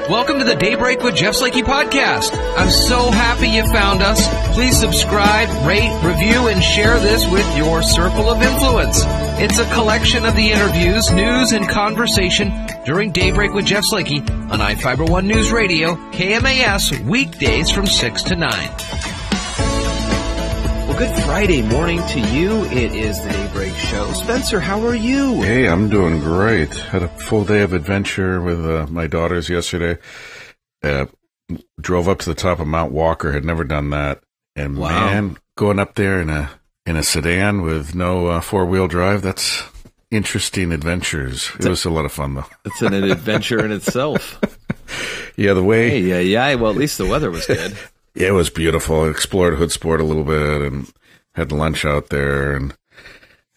Welcome to the Daybreak with Jeff Slakey podcast. I'm so happy you found us. Please subscribe, rate, review, and share this with your circle of influence. It's a collection of the interviews, news, and conversation during Daybreak with Jeff Slakey on iFiber One News Radio, KMAS, weekdays from 6 to 9. Well, good Friday morning to you. It is the Daybreak Show. Spencer, how are you? Hey, I'm doing great. Had a full day of adventure with my daughters yesterday. Drove up to the top of Mount Walker. Had never done that. And Wow. Man, going up there in a sedan with no four-wheel drive, that's interesting adventures. It was a lot of fun, though. It's an adventure in itself. Yeah, the way... Hey, yeah. Well, at least the weather was good. Yeah, it was beautiful. I explored Hood Sport a little bit and had lunch out there, and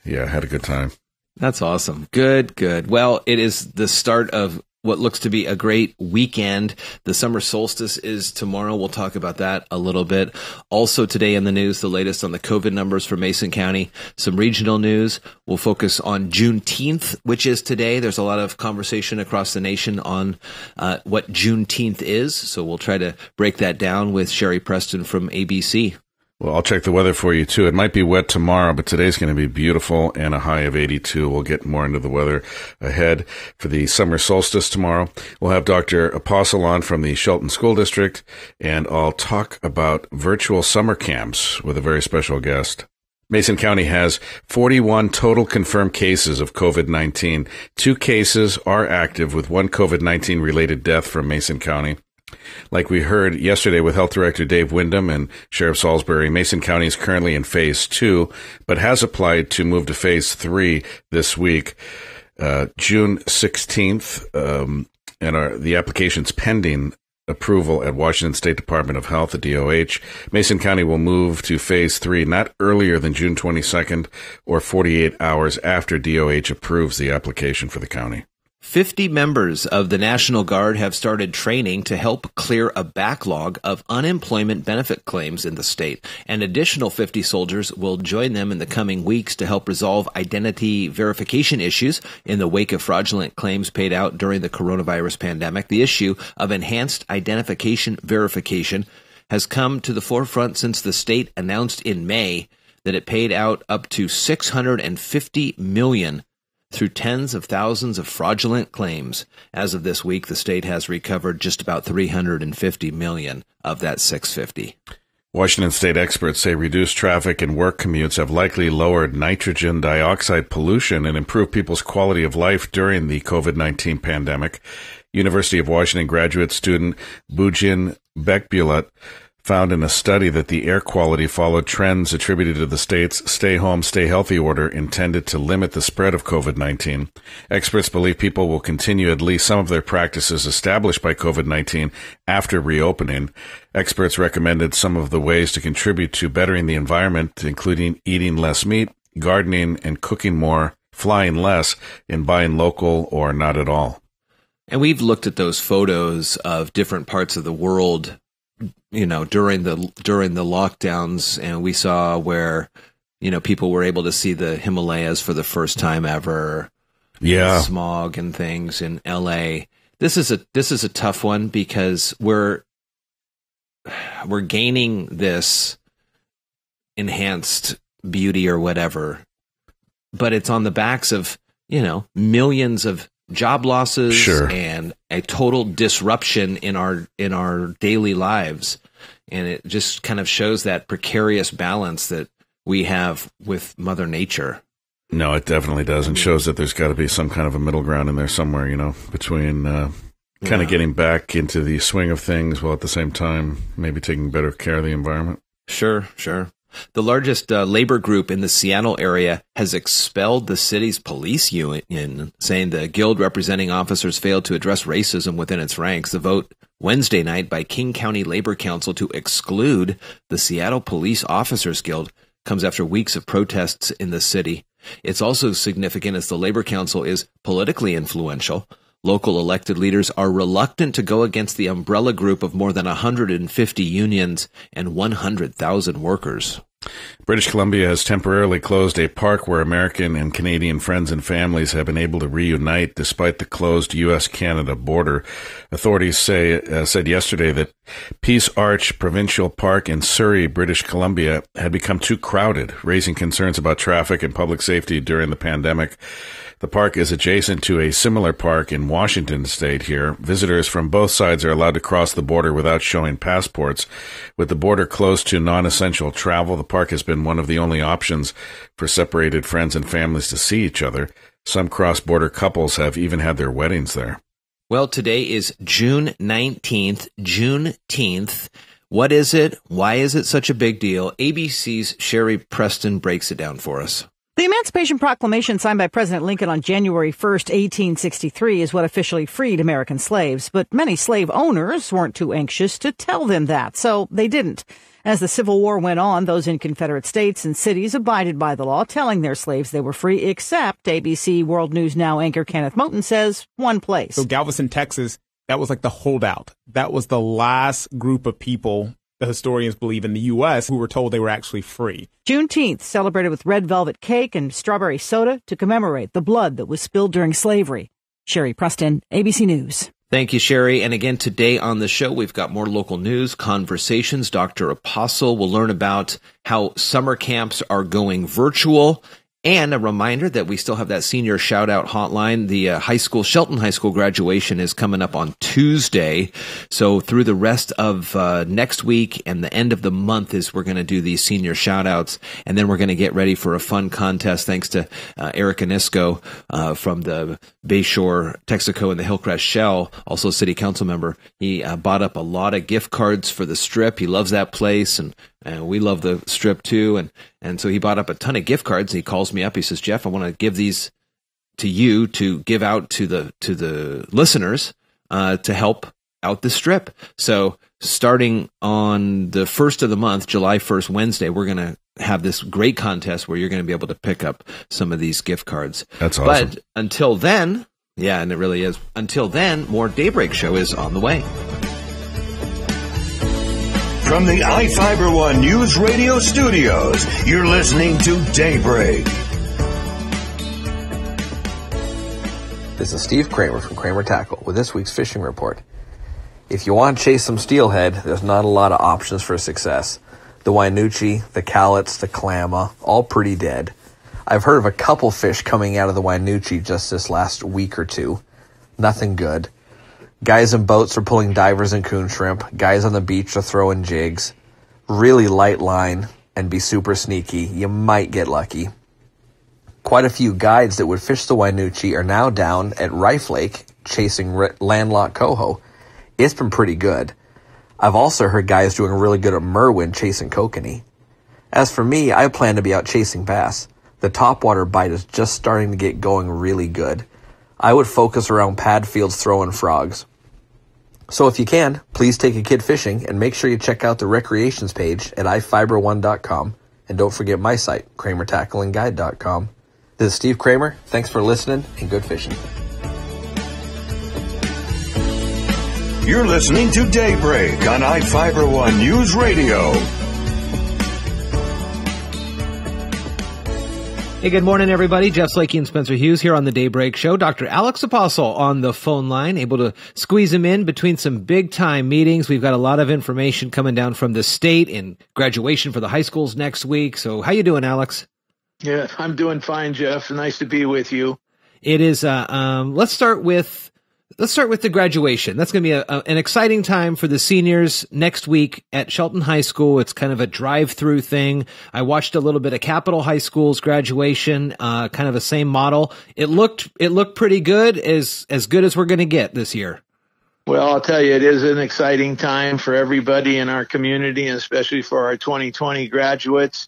yeah, had a good time. That's awesome. Good. Well, it is the start of what looks to be a great weekend. The summer solstice is tomorrow. We'll talk about that a little bit. Also today in the news, the latest on the COVID numbers for Mason County, some regional news. We'll focus on Juneteenth, which is today. There's a lot of conversation across the nation on what Juneteenth is. So we'll try to break that down with Sherry Preston from ABC. Well, I'll check the weather for you, too. It might be wet tomorrow, but today's going to be beautiful and a high of 82. We'll get more into the weather ahead for the summer solstice tomorrow. We'll have Dr. Apostle on from the Shelton School District, and I'll talk about virtual summer camps with a very special guest. Mason County has 41 total confirmed cases of COVID-19. 2 cases are active, with 1 COVID-19 related death from Mason County. Like we heard yesterday with Health Director Dave Windham and Sheriff Salisbury, Mason County is currently in Phase 2, but has applied to move to Phase 3 this week, June 16th, and the application's pending approval at Washington State Department of Health, the DOH. Mason County will move to Phase 3 not earlier than June 22nd or 48 hours after DOH approves the application for the county. 50 members of the National Guard have started training to help clear a backlog of unemployment benefit claims in the state. An additional 50 soldiers will join them in the coming weeks to help resolve identity verification issues in the wake of fraudulent claims paid out during the coronavirus pandemic. The issue of enhanced identification verification has come to the forefront since the state announced in May that it paid out up to $650 million through tens of thousands of fraudulent claims. As of this week, the state has recovered just about $350 million of that $650. Washington state experts say reduced traffic and work commutes have likely lowered nitrogen dioxide pollution and improved people's quality of life during the COVID-19 pandemic. University of Washington graduate student Bujin Bekbulat found in a study that the air quality followed trends attributed to the state's Stay Home, Stay Healthy order intended to limit the spread of COVID-19. Experts believe people will continue at least some of their practices established by COVID-19 after reopening. Experts recommended some of the ways to contribute to bettering the environment, including eating less meat, gardening and cooking more, flying less, and buying local or not at all. And we've looked at those photos of different parts of the world, you know, during the lockdowns, and we saw where, you know, people were able to see the Himalayas for the first time ever. Yeah, smog and things in LA. This is a tough one because we're gaining this enhanced beauty or whatever, but it's on the backs of, you know, millions of job losses. Sure. And a total disruption in our daily lives. And it just kind of shows that precarious balance that we have with Mother Nature. No, it definitely does, and shows that there's got to be some kind of a middle ground in there somewhere, you know, between kind of getting back into the swing of things while at the same time maybe taking better care of the environment. Sure. The largest labor group in the Seattle area has expelled the city's police union, saying the guild representing officers failed to address racism within its ranks. The vote Wednesday night by King County Labor Council to exclude the Seattle Police Officers Guild comes after weeks of protests in the city. It's also significant as the Labor Council is politically influential. Local elected leaders are reluctant to go against the umbrella group of more than 150 unions and 100,000 workers. British Columbia has temporarily closed a park where American and Canadian friends and families have been able to reunite despite the closed U.S.-Canada border. Authorities said yesterday that Peace Arch Provincial Park in Surrey, British Columbia, had become too crowded, raising concerns about traffic and public safety during the pandemic. The park is adjacent to a similar park in Washington state here. Visitors from both sides are allowed to cross the border without showing passports. With the border closed to non-essential travel, the park has been one of the only options for separated friends and families to see each other. Some cross-border couples have even had their weddings there. Well, today is June 19th, Juneteenth. What is it? Why is it such a big deal? ABC's Sherry Preston breaks it down for us. The Emancipation Proclamation signed by President Lincoln on January 1st, 1863 is what officially freed American slaves, but many slave owners weren't too anxious to tell them that, so they didn't. As the Civil War went on, those in Confederate states and cities abided by the law, telling their slaves they were free, except ABC World News Now anchor Kenneth Moten says one place. So Galveston, Texas, that was like the holdout. That was the last group of people, the historians believe, in the U.S. who were told they were actually free. Juneteenth celebrated with red velvet cake and strawberry soda to commemorate the blood that was spilled during slavery. Sherry Preston, ABC News. Thank you, Sherry. And again, today on the show, we've got more local news, conversations. Dr. Apostle will learn about how summer camps are going virtual. And a reminder that we still have that senior shout-out hotline. The Shelton High School graduation is coming up on Tuesday. So through the rest of next week and the end of the month is we're going to do these senior shout-outs. And then we're going to get ready for a fun contest thanks to Eric Anisco from the Bayshore, Texaco, and the Hillcrest Shell, also a city council member. He bought up a lot of gift cards for the Strip. He loves that place, and we love the Strip too. And so he bought up a ton of gift cards. He calls me up. He says, Jeff, I want to give these to you to give out to the listeners to help out the Strip. So starting on the 1st of the month, July 1st, Wednesday, we're going to have this great contest where you're going to be able to pick up some of these gift cards. That's awesome. But until then, yeah, and it really is. Until then, more Daybreak Show is on the way. From the iFiber One News Radio studios, you're listening to Daybreak. This is Steve Kramer from Kramer Tackle with this week's fishing report. If you want to chase some steelhead, there's not a lot of options for success. The Wainucci, the Cowlitz, the Clama, all pretty dead. I've heard of a couple fish coming out of the Wainucci just this last week or two. Nothing good. Guys in boats are pulling divers and coon shrimp. Guys on the beach are throwing jigs. Really light line and be super sneaky. You might get lucky. Quite a few guides that would fish the Wainucci are now down at Rife Lake chasing landlocked coho. It's been pretty good. I've also heard guys doing really good at Merwin chasing kokanee. As for me, I plan to be out chasing bass. The topwater bite is just starting to get going really good. I would focus around pad fields throwing frogs. So if you can, please take a kid fishing and make sure you check out the recreations page at ifiber1.com. And don't forget my site, kramertackleandguide.com. This is Steve Kramer. Thanks for listening and good fishing. You're listening to Daybreak on iFiber One News Radio. Hey, good morning, everybody. Jeff Slakey and Spencer Hughes here on the Daybreak Show. Dr. Alex Apostle on the phone line, able to squeeze him in between some big-time meetings. We've got a lot of information coming down from the state and graduation for the high schools next week. So how you doing, Alex? Yeah, I'm doing fine, Jeff. Nice to be with you. It is. Let's start with the graduation. That's going to be an exciting time for the seniors next week at Shelton High School. It's kind of a drive-through thing. I watched a little bit of Capitol High School's graduation, kind of the same model. It looked pretty good, as good as we're going to get this year. Well, I'll tell you, it is an exciting time for everybody in our community, and especially for our 2020 graduates.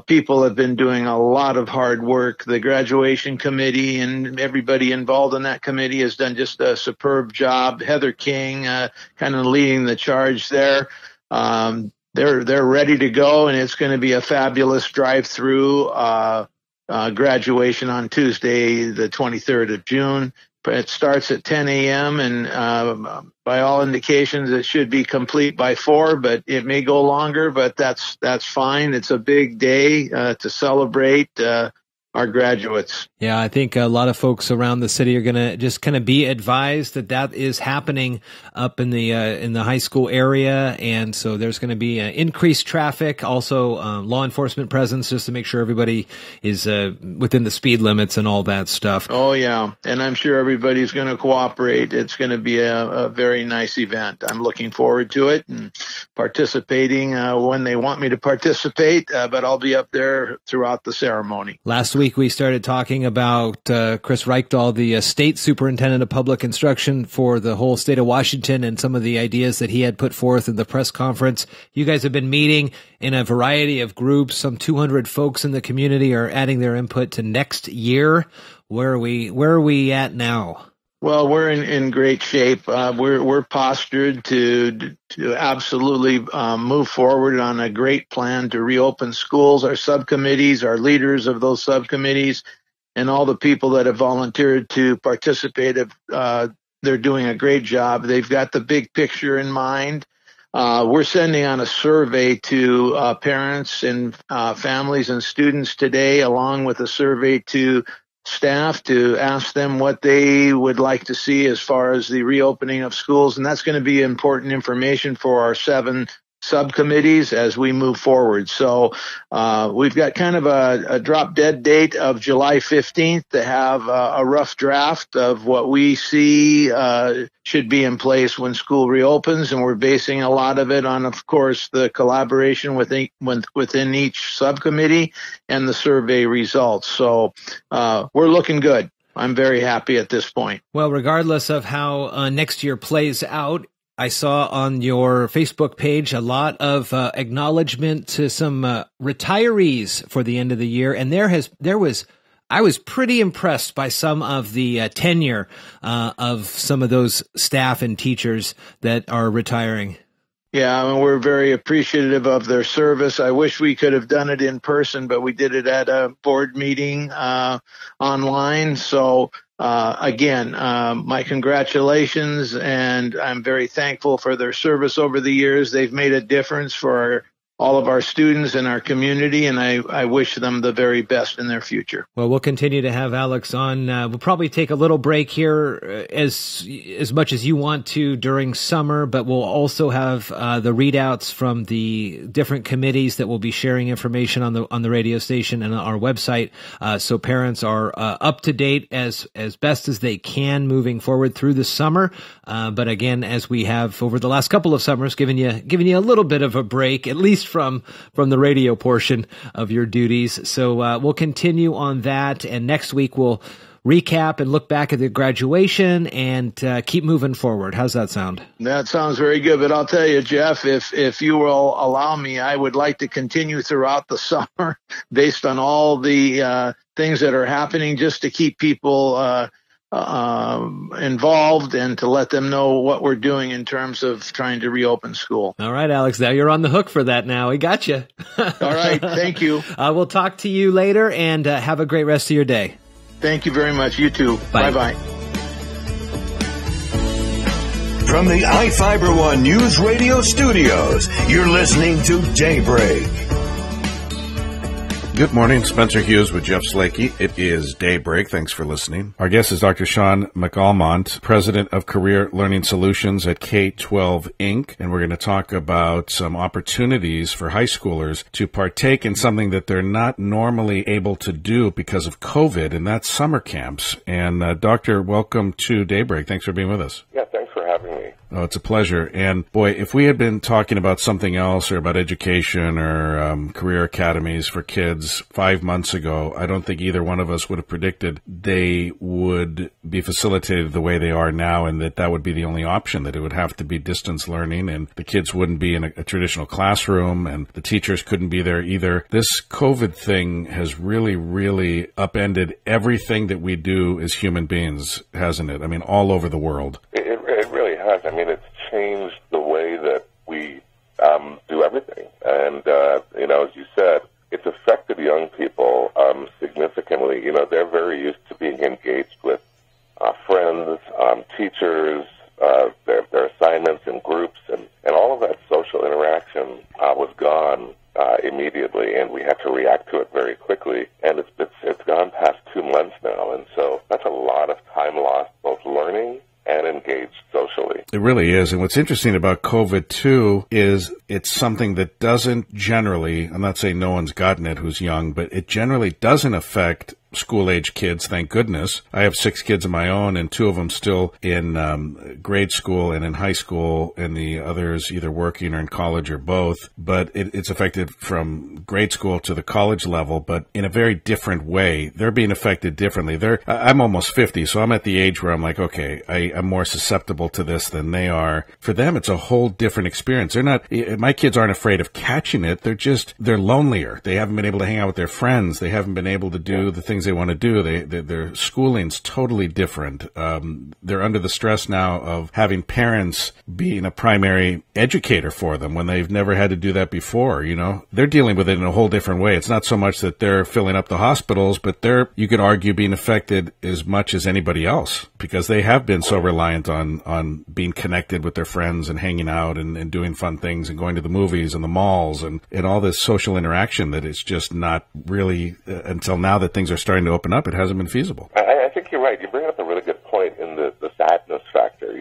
People have been doing a lot of hard work. The graduation committee and everybody involved in that committee has done just a superb job. Heather King, kind of leading the charge there. They're ready to go, and it's going to be a fabulous drive-through, graduation on Tuesday, the 23rd of June. It starts at 10 a.m. and by all indications, it should be complete by 4, but it may go longer, but that's fine. It's a big day to celebrate our graduates. Yeah, I think a lot of folks around the city are going to just kind of be advised that is happening up in the high school area, and so there's going to be increased traffic, also law enforcement presence, just to make sure everybody is within the speed limits and all that stuff. Oh yeah, and I'm sure everybody's going to cooperate. It's going to be a very nice event. I'm looking forward to it and participating when they want me to participate, but I'll be up there throughout the ceremony. Last week we started talking about Chris Reichdahl, the state superintendent of public instruction for the whole state of Washington, and some of the ideas that he had put forth in the press conference. You guys have been meeting in a variety of groups. Some 200 folks in the community are adding their input to next year. Where are we at now? Well, we're in great shape. We're postured to absolutely move forward on a great plan to reopen schools. Our subcommittees, our leaders of those subcommittees, and all the people that have volunteered to participate, they're doing a great job. They've got the big picture in mind. We're sending on a survey to parents and families and students today, along with a survey to staff, to ask them what they would like to see as far as the reopening of schools. And that's going to be important information for our 7 subcommittees as we move forward. So we've got kind of a drop dead date of July 15th to have a rough draft of what we see should be in place when school reopens, and we're basing a lot of it on, of course, the collaboration within each subcommittee and the survey results. So we're looking good. I'm very happy at this point. Well, regardless of how next year plays out, I saw on your Facebook page a lot of acknowledgement to some retirees for the end of the year, and I was pretty impressed by some of the tenure of some of those staff and teachers that are retiring. Yeah, I mean, we're very appreciative of their service. I wish we could have done it in person, but we did it at a board meeting online. So again, my congratulations, and I'm very thankful for their service over the years. They've made a difference for all of our students in our community, and I wish them the very best in their future. Well, we'll continue to have Alex on. We'll probably take a little break here as much as you want to during summer, but we'll also have the readouts from the different committees that will be sharing information on the radio station and on our website, so parents are up to date as best as they can moving forward through the summer. But again, as we have over the last couple of summers, giving you a little bit of a break, at least from the radio portion of your duties. So we'll continue on that, and next week we'll recap and look back at the graduation and keep moving forward. How's that sound? That sounds very good, but I'll tell you, Jeff, if you will allow me, I would like to continue throughout the summer based on all the things that are happening, just to keep people involved and to let them know what we're doing in terms of trying to reopen school. All right, Alex, now you're on the hook for that now. We got you. All right, thank you. We'll talk to you later, and have a great rest of your day. Thank you very much. You too. Bye. Bye-bye. From the iFiber One News Radio Studios, you're listening to Daybreak. Good morning, Spencer Hughes with Jeff Slakey. It is Daybreak. Thanks for listening. Our guest is Dr. Shaun McAlmont, President of Career Learning Solutions at K-12 Inc., and we're going to talk about some opportunities for high schoolers to partake in something that they're not normally able to do because of COVID, and that's summer camps. And Doctor, welcome to Daybreak. Thanks for being with us. Yeah, thanks for having me. Oh, it's a pleasure. And boy, if we had been talking about something else, or about education or career academies for kids 5 months ago, I don't think either one of us would have predicted they would be facilitated the way they are now, and that would be the only option, that it would have to be distance learning, and the kids wouldn't be in a traditional classroom, and the teachers couldn't be there either. This COVID thing has really, really upended everything that we do as human beings, hasn't it? I mean, all over the world. It really has. I mean, it's changed the way that we do everything. And, as you said, it's affected young people significantly. They're very used to being engaged with friends teachers, their assignments in groups, and all of that social interaction was gone immediately, and we had to react to it very quickly. And it's gone past 2 months now, and so that's a lot of time lost, both learning and engaged socially. It really is. And what's interesting about COVID, too, is it's something that doesn't generally, I'm not saying no one's gotten it who's young, but it generally doesn't affect school-age kids, thank goodness. I have 6 kids of my own, and 2 of them still in grade school and in high school, and the others either working or in college or both. But it's affected from grade school to the college level, but in a very different way. They're being affected differently. I'm almost 50, so I'm at the age where I'm like, okay, I'm more susceptible to this than they are. For them, it's a whole different experience. My kids aren't afraid of catching it. They're lonelier. They haven't been able to hang out with their friends. They haven't been able to do the things they want to do. Their schooling's totally different. They're under the stress now of having parents being a primary educator for them when they've never had to do that before. They're dealing with it in a whole different way. It's not so much that they're filling up the hospitals, but you could argue, being affected as much as anybody else, because they have been so reliant on being connected with their friends and hanging out and doing fun things and going to the movies and the malls and all this social interaction that it's just not really, until now that things are starting to open up, it hasn't been feasible. I think you're right. You bring up a really good point in the sadness factor.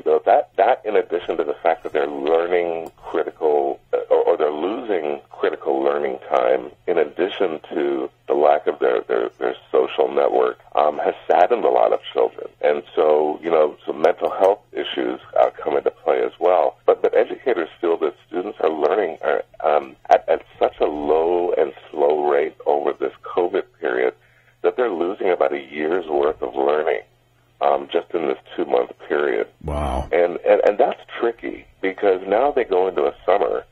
That in addition to the fact that they're learning critical, or they're losing critical learning time, in addition to the lack of their social network, has saddened a lot of children. And so, some mental health issues come into play as well. But educators feel that students are learning at such a low and slow rate over this COVID period that they're losing about a year's worth of learning just in this 2-month period. Wow. And that's tricky, because now they go into a summer,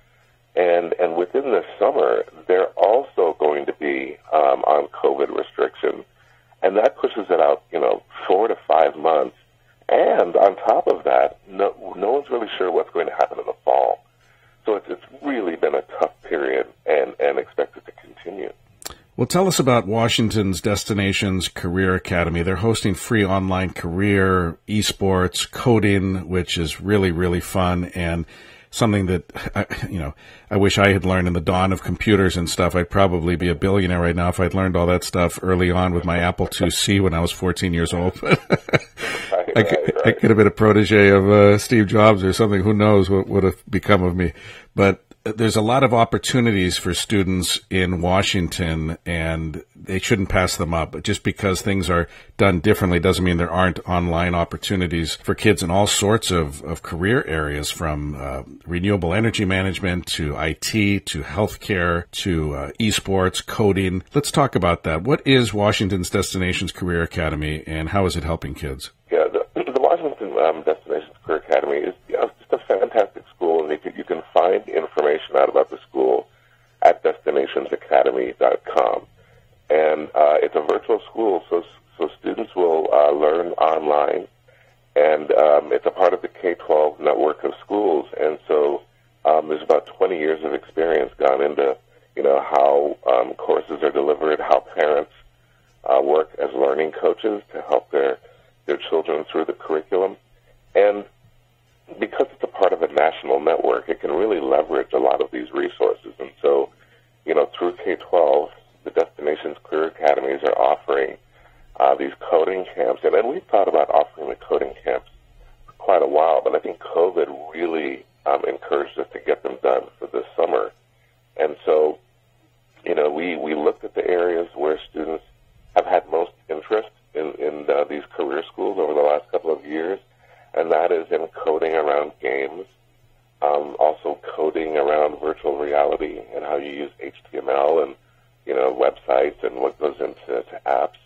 and within this summer, they're also going to be on COVID restriction, and that pushes it out, 4 to 5 months. And on top of that, no one's really sure what's going to happen in the fall. So it's really been a tough period, and expected to continue. Well, tell us about Washington's Destinations Career Academy. They're hosting free online career, esports, coding, which is really, really fun, and something that, I wish I had learned in the dawn of computers and stuff. I'd probably be a billionaire right now if I'd learned all that stuff early on with my Apple IIc when I was 14 years old. I could have been a protege of Steve Jobs or something. Who knows what would have become of me. But there's a lot of opportunities for students in Washington, and they shouldn't pass them up. But just because things are done differently doesn't mean there aren't online opportunities for kids in all sorts of career areas, from renewable energy management to IT to healthcare to esports, coding. Let's talk about that. What is Washington's Destinations Career Academy, and how is it helping kids? Yeah, the Washington Destinations Career Academy is just a fantastic school, and you can find information out about the school at destinationsacademy.com. And it's a virtual school, so students will learn online, and it's a part of the K-12 network of schools. And so there's about 20 years of experience gone into how courses are delivered, how parents work as learning coaches to help their children through the curriculum. And because it's a part of a national network, it can really leverage a lot of these resources. And so, through K-12, the Destinations Career Academies are offering these coding camps. And we've thought about offering the coding camps for quite a while, but I think COVID really encouraged us to get them done for this summer. And so, we looked at the areas where students have had most interest in these career schools over the last couple of years, and that is in coding around games, also coding around virtual reality and how you use HTML and, websites and what goes into apps.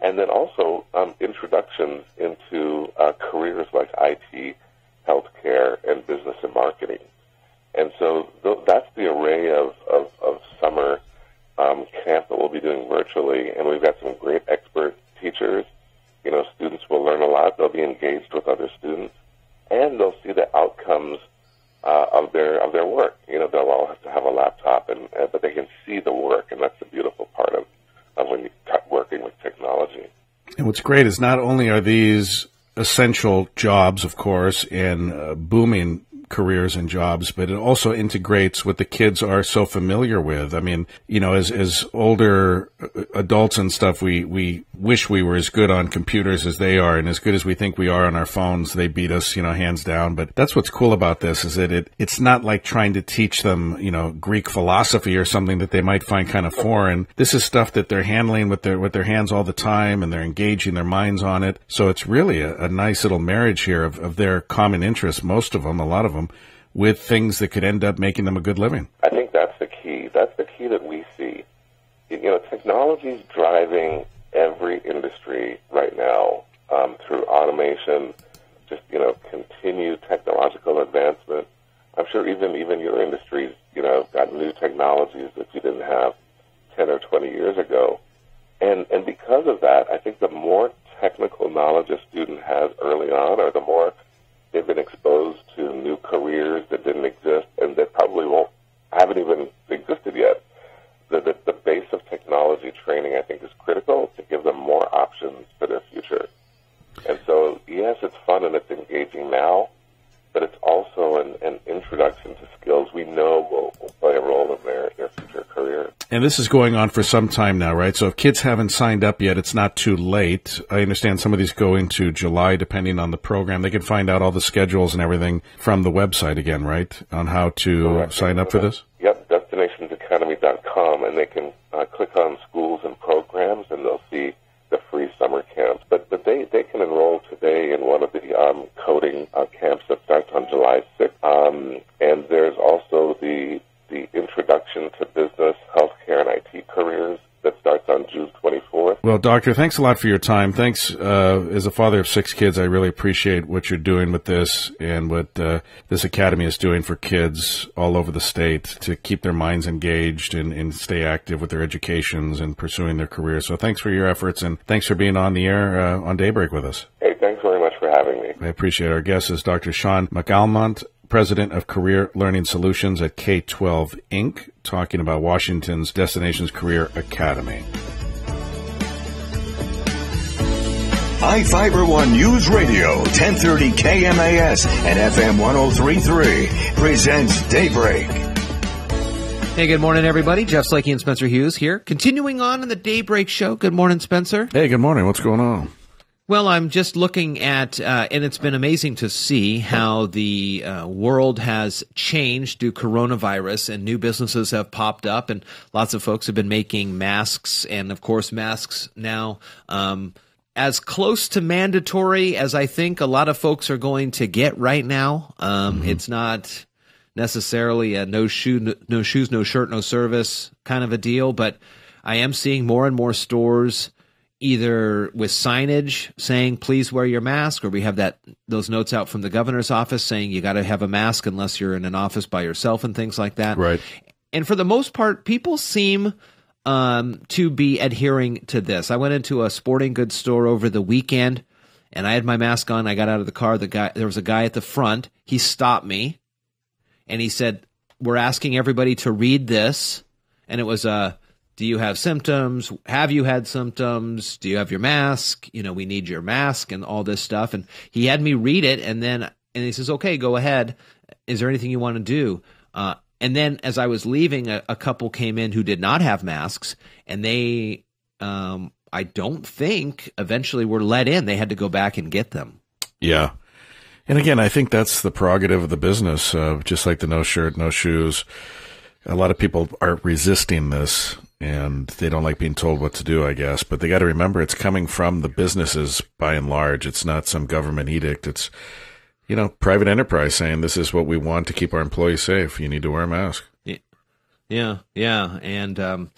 And then also introductions into careers like IT, healthcare, and business and marketing. And so that's the array of summer camp that we'll be doing virtually, and we've got some great expert teachers. Students will learn a lot. They'll be engaged with other students, and they'll see the outcomes of their work. They'll all have to have a laptop, but they can see the work, and that's the beautiful part of when you start working with technology. And what's great is not only are these essential jobs, of course, and booming careers and jobs, but it also integrates what the kids are so familiar with. I mean, you know, as older adults and stuff, we wish we were as good on computers as they are, and as good as we think we are on our phones. They beat us, you know, hands down. But that's what's cool about this, is that it's not like trying to teach them, you know, Greek philosophy or something that they might find kind of foreign. This is stuff that they're handling with their hands all the time, and they're engaging their minds on it. So it's really a nice little marriage here of their common interests, most of them, a lot of them, with things that could end up making them a good living. I think that's the key. That's the key that we see. You know, technology's driving every industry right now through automation, just, you know, continued technological advancement. I'm sure even your industry's, you know, got new technologies that you didn't have 10 or 20 years ago. And because of that, I think the more technical knowledge a student has early on, or the more they've been exposed to new careers that didn't exist and that probably haven't even existed yet. The base of technology training, I think, is critical to give them more options for their future. And so, yes, it's fun and it's engaging now, but it's also an introduction to skills we know will play a role in their future career. And this is going on for some time now, right? So if kids haven't signed up yet, it's not too late. I understand some of these go into July, depending on the program. They can find out all the schedules and everything from the website again, right, on how to sign up for this? Yep, destinationsacademy.com, and they can click on schools and programs, and they'll see the free summer camps. But they can enroll today in one of the coding camps that starts on July 6th. And there's also the Introduction to Business, Healthcare, and IT Careers that starts on June 24th. Well, Doctor, thanks a lot for your time. Thanks. As a father of 6 kids, I really appreciate what you're doing with this and what this academy is doing for kids all over the state to keep their minds engaged and stay active with their educations and pursuing their careers. So thanks for your efforts, and thanks for being on the air on Daybreak with us. Hey, thanks very much for having me. I appreciate it. Our guest is Dr. Shaun McAlmont, President of Career Learning Solutions at K-12 Inc., talking about Washington's Destinations Career Academy. I-Fiber One News Radio, 1030 KMAS and FM 103.3 presents Daybreak. Hey, good morning, everybody. Jeff Slakey and Spencer Hughes here. Continuing on in the Daybreak show. Good morning, Spencer. Hey, good morning. What's going on? Well, I'm just looking at, and it's been amazing to see how the world has changed due to coronavirus, and new businesses have popped up, and lots of folks have been making masks, and of course masks now as close to mandatory as I think a lot of folks are going to get right now. It's not necessarily a no shoes, no shirt, no service kind of a deal, but I am seeing more and more stores either with signage saying, please wear your mask, or we have those notes out from the governor's office saying you got to have a mask unless you're in an office by yourself and things like that. Right. And for the most part, people seem to be adhering to this. I went into a sporting goods store over the weekend, and I had my mask on. I got out of the car. There was a guy at the front. He stopped me, and he said, we're asking everybody to read this. And it was do you have symptoms? Have you had symptoms? Do you have your mask? You know, we need your mask and all this stuff. And he had me read it, and he says, okay, go ahead. Is there anything you want to do? And then as I was leaving, a couple came in who did not have masks, and they, I don't think, eventually were let in. They had to go back and get them. Yeah. And again, I think that's the prerogative of the business, just like the no shirt, no shoes. A lot of people are resisting this, and they don't like being told what to do, I guess. But they got to remember it's coming from the businesses by and large. It's not some government edict. It's, you know, private enterprise saying this is what we want to keep our employees safe. You need to wear a mask. Yeah. And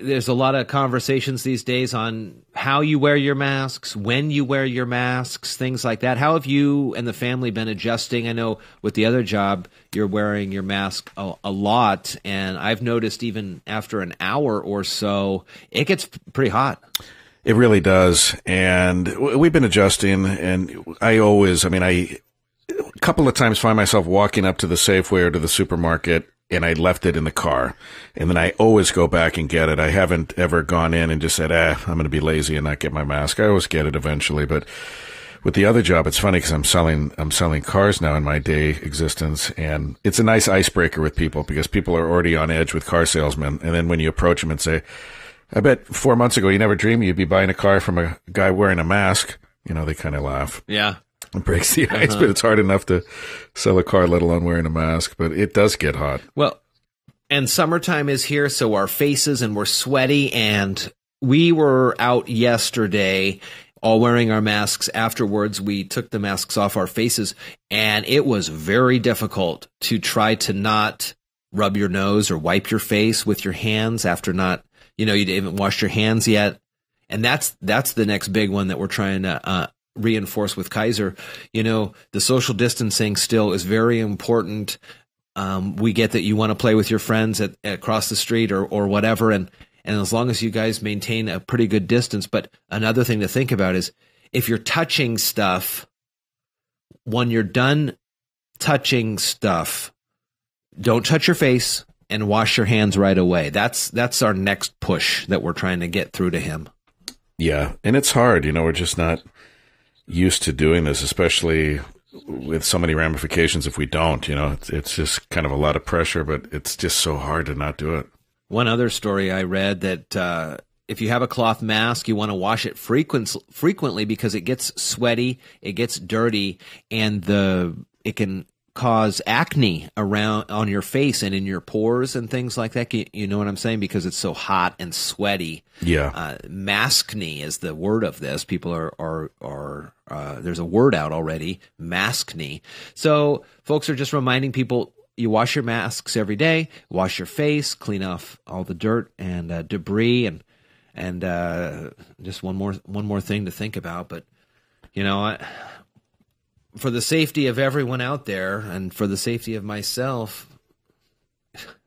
there's a lot of conversations these days on how you wear your masks, when you wear your masks, things like that. How have you and the family been adjusting? I know with the other job, you're wearing your mask a lot, and I've noticed even after an hour or so, it gets pretty hot. It really does, and we've been adjusting, and a couple of times find myself walking up to the Safeway or to the supermarket, and I left it in the car, and then I always go back and get it. I haven't ever gone in and just said, I'm going to be lazy and not get my mask. I always get it eventually, but with the other job, it's funny because I'm selling cars now in my day existence, and it's a nice icebreaker with people because people are already on edge with car salesmen. And then when you approach them and say, I bet 4 months ago you never dreamed you'd be buying a car from a guy wearing a mask, they kind of laugh. Yeah. It breaks the ice, but it's hard enough to sell a car, let alone wearing a mask. But it does get hot. Well, and summertime is here, so our faces, and we're sweaty, and we were out yesterday all wearing our masks. Afterwards, we took the masks off our faces, and it was very difficult to try to not rub your nose or wipe your face with your hands after not, you didn't wash your hands yet. And that's the next big one that we're trying to reinforce with Kaiser. The social distancing still is very important. We get that you want to play with your friends across the street or whatever, and as long as you guys maintain a pretty good distance. But another thing to think about is if you're touching stuff, when you're done touching stuff, don't touch your face and wash your hands right away. That's our next push that we're trying to get through to him. Yeah, and it's hard. We're just not used to doing this, especially with so many ramifications if we don't. It's just kind of a lot of pressure, but it's just so hard to not do it. One other story I read that if you have a cloth mask, you want to wash it frequently because it gets sweaty, it gets dirty, and it can cause acne on your face and in your pores and things like that. You know what I'm saying? Because it's so hot and sweaty. Yeah. Maskne is the word of this. People are there's a word out already, maskne. So folks are just reminding people, you wash your masks every day, wash your face, clean off all the dirt and debris, and just one more thing to think about. But for the safety of everyone out there and for the safety of myself,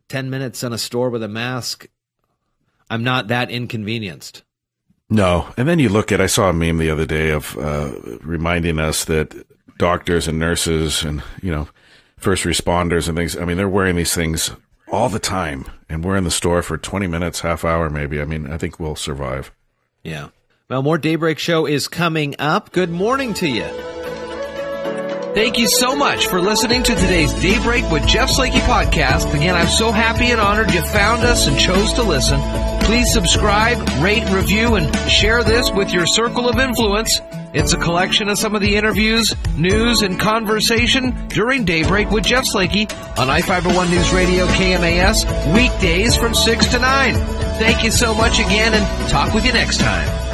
10 minutes in a store with a mask, I'm not that inconvenienced. No. And then you look at, I saw a meme the other day of reminding us that doctors and nurses and, first responders and things, they're wearing these things all the time, and we're in the store for 20 minutes, half hour maybe. I think we'll survive. Yeah. Well, more Daybreak Show is coming up. Good morning to you. Thank you so much for listening to today's Daybreak with Jeff Slakey podcast. Again, I'm so happy and honored you found us and chose to listen. Please subscribe, rate, review, and share this with your circle of influence. It's a collection of some of the interviews, news, and conversation during Daybreak with Jeff Slakey on I-501 News Radio KMAS, weekdays from 6 to 9. Thank you so much again, and talk with you next time.